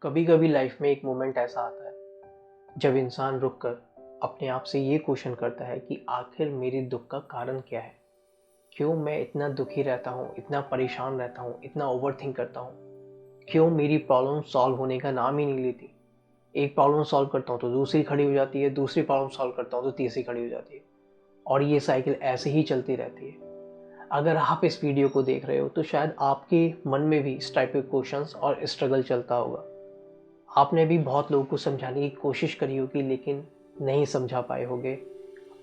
कभी कभी लाइफ में एक मोमेंट ऐसा आता है जब इंसान रुककर अपने आप से ये क्वेश्चन करता है कि आखिर मेरे दुख का कारण क्या है। क्यों मैं इतना दुखी रहता हूँ, इतना परेशान रहता हूँ, इतना ओवरथिंक करता हूँ। क्यों मेरी प्रॉब्लम सॉल्व होने का नाम ही नहीं लेती। एक प्रॉब्लम सॉल्व करता हूँ तो दूसरी खड़ी हो जाती है, दूसरी प्रॉब्लम सॉल्व करता हूँ तो तीसरी खड़ी हो जाती है, और ये साइकिल ऐसे ही चलती रहती है। अगर आप इस वीडियो को देख रहे हो तो शायद आपके मन में भी इस टाइप के क्वेश्चंस और स्ट्रगल चलता होगा। आपने भी बहुत लोगों को समझाने की कोशिश करी होगी लेकिन नहीं समझा पाए होगे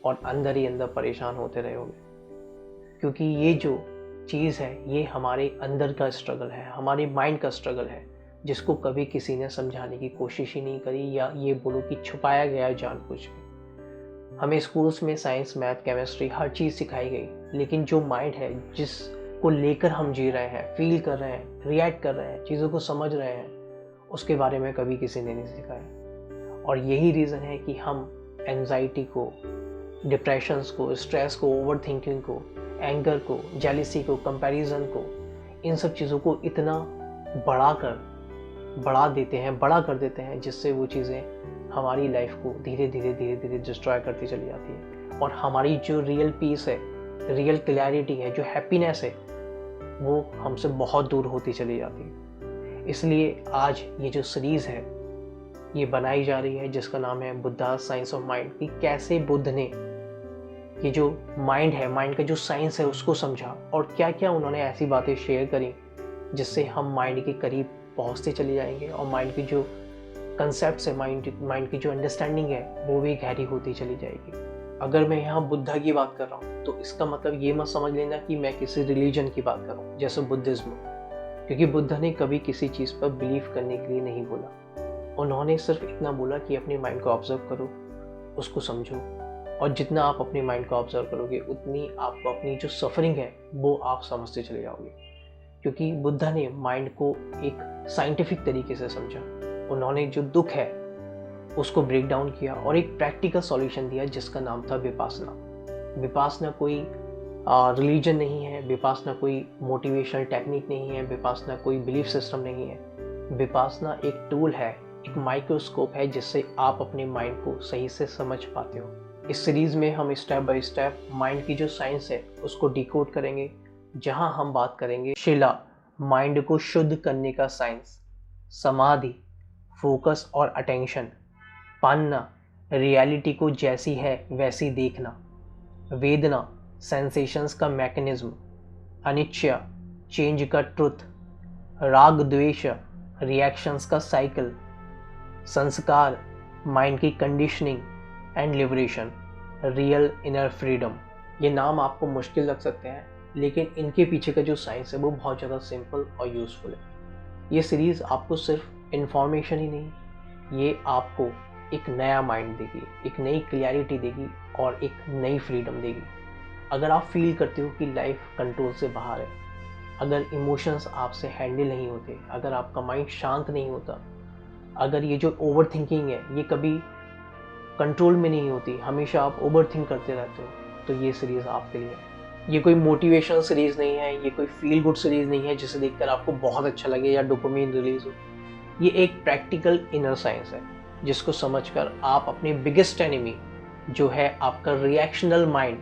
और अंदर ही अंदर परेशान होते रहे होगे, क्योंकि ये जो चीज़ है ये हमारे अंदर का स्ट्रगल है, हमारे माइंड का स्ट्रगल है, जिसको कभी किसी ने समझाने की कोशिश ही नहीं करी, या ये बोलो कि छुपाया गया है जानबूझ के। हमें स्कूल्स में साइंस, मैथ, केमिस्ट्री हर चीज़ सिखाई गई, लेकिन जो माइंड है जिसको लेकर हम जी रहे हैं, फील कर रहे हैं, रिएक्ट कर रहे हैं, चीज़ों को समझ रहे हैं, उसके बारे में कभी किसी ने नहीं सिखाया। और यही रीज़न है कि हम एंजाइटी को, डिप्रेशंस को, स्ट्रेस को, ओवर थिंकिंग को, एंगर को, जेलिसी को, कंपैरिजन को, इन सब चीज़ों को इतना बड़ा कर देते हैं जिससे वो चीज़ें हमारी लाइफ को धीरे धीरे डिस्ट्रॉय करती चली जाती है। और हमारी जो रियल पीस है, रियल क्लैरिटी है, जो हैप्पीनेस है, वो हमसे बहुत दूर होती चली जाती है। इसलिए आज ये जो सीरीज़ है ये बनाई जा रही है जिसका नाम है बुद्धा साइंस ऑफ माइंड, कि कैसे बुद्ध ने ये जो माइंड है, माइंड का जो साइंस है, उसको समझा और क्या क्या उन्होंने ऐसी बातें शेयर करी जिससे हम माइंड के करीब पहुंचते चले जाएंगे और माइंड की जो कंसेप्ट्स है, माइंड की जो अंडरस्टैंडिंग है वो भी गहरी होती चली जाएगी। अगर मैं यहाँ बुद्धा की बात कर रहा हूँ तो इसका मतलब ये मत समझ लेना कि मैं किसी रिलीजन की बात कर रहा हूँ जैसे बुद्धिज्म, क्योंकि बुद्ध ने कभी किसी चीज़ पर बिलीव करने के लिए नहीं बोला। उन्होंने सिर्फ इतना बोला कि अपने माइंड को ऑब्जर्व करो, उसको समझो, और जितना आप अपने माइंड को ऑब्जर्व करोगे उतनी आपको अपनी जो सफरिंग है वो आप समझते चले जाओगे। क्योंकि बुद्ध ने माइंड को एक साइंटिफिक तरीके से समझा। उन्होंने जो दुख है उसको ब्रेक डाउन किया और एक प्रैक्टिकल सॉल्यूशन दिया जिसका नाम था विपासना। विपासना कोई रिलीजन नहीं है, विपासना कोई मोटिवेशनल टेक्निक नहीं है, विपासना कोई बिलीफ सिस्टम नहीं है। विपासना एक टूल है, एक माइक्रोस्कोप है जिससे आप अपने माइंड को सही से समझ पाते हो। इस सीरीज में हम स्टेप बाय स्टेप माइंड की जो साइंस है उसको डिकोड करेंगे, जहां हम बात करेंगे शिला, माइंड को शुद्ध करने का साइंस, समाधि, फोकस और अटेंशन, पान्ना, रियलिटी को जैसी है वैसी देखना, वेदना, सेंसेशंस का मैकेनिज्म, अनिच्छा, चेंज का ट्रुथ, राग द्वेष, रिएक्शंस का साइकिल, संस्कार, माइंड की conditioning and liberation, real inner freedom. ये नाम आपको मुश्किल लग सकते हैं लेकिन इनके पीछे का जो साइंस है वो बहुत ज़्यादा सिंपल और यूज़फुल है। ये सीरीज़ आपको सिर्फ इन्फॉर्मेशन ही नहीं, ये आपको एक नया माइंड देगी, एक नई क्लैरिटी देगी और एक नई फ्रीडम देगी। अगर आप फील करते हो कि लाइफ कंट्रोल से बाहर है, अगर इमोशंस आपसे हैंडल नहीं होते, अगर आपका माइंड शांत नहीं होता, अगर ये जो ओवर थिंकिंग है ये कभी कंट्रोल में नहीं होती, हमेशा आप ओवर थिंक करते रहते हो, तो ये सीरीज़ आपके लिए है। ये कोई मोटिवेशनल सीरीज़ नहीं है, ये कोई फील गुड सीरीज़ नहीं है जिसे देखकर आपको बहुत अच्छा लगे या डोपामिन रिलीज हो। ये एक प्रैक्टिकल इनर साइंस है जिसको समझकर आप अपने बिगेस्ट एनिमी जो है आपका रिएक्शनल माइंड,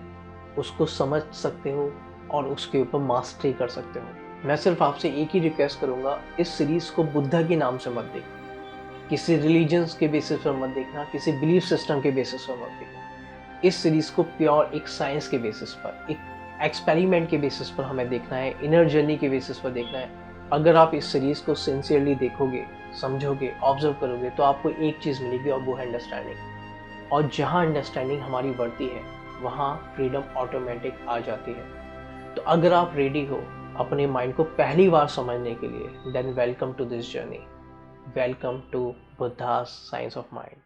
उसको समझ सकते हो और उसके ऊपर मास्टरी कर सकते हो। मैं सिर्फ आपसे एक ही रिक्वेस्ट करूँगा, इस सीरीज़ को बुद्धा के नाम से मत देखना, किसी रिलीजन्स के बेसिस पर मत देखना, किसी बिलीफ सिस्टम के बेसिस पर मत देखना। इस सीरीज़ को प्योर एक साइंस के बेसिस पर, एक एक्सपेरिमेंट के बेसिस पर हमें देखना है, इनर जर्नी के बेसिस पर देखना है। अगर आप इस सीरीज़ को सिंसियरली देखोगे, समझोगे, ऑब्जर्व करोगे तो आपको एक चीज़ मिलेगी और वो है अंडरस्टैंडिंग। और जहाँ अंडरस्टैंडिंग हमारी बढ़ती है वहाँ फ्रीडम ऑटोमेटिक आ जाती है। तो अगर आप रेडी हो अपने माइंड को पहली बार समझने के लिए, then welcome to this journey, welcome to Buddha's science of mind.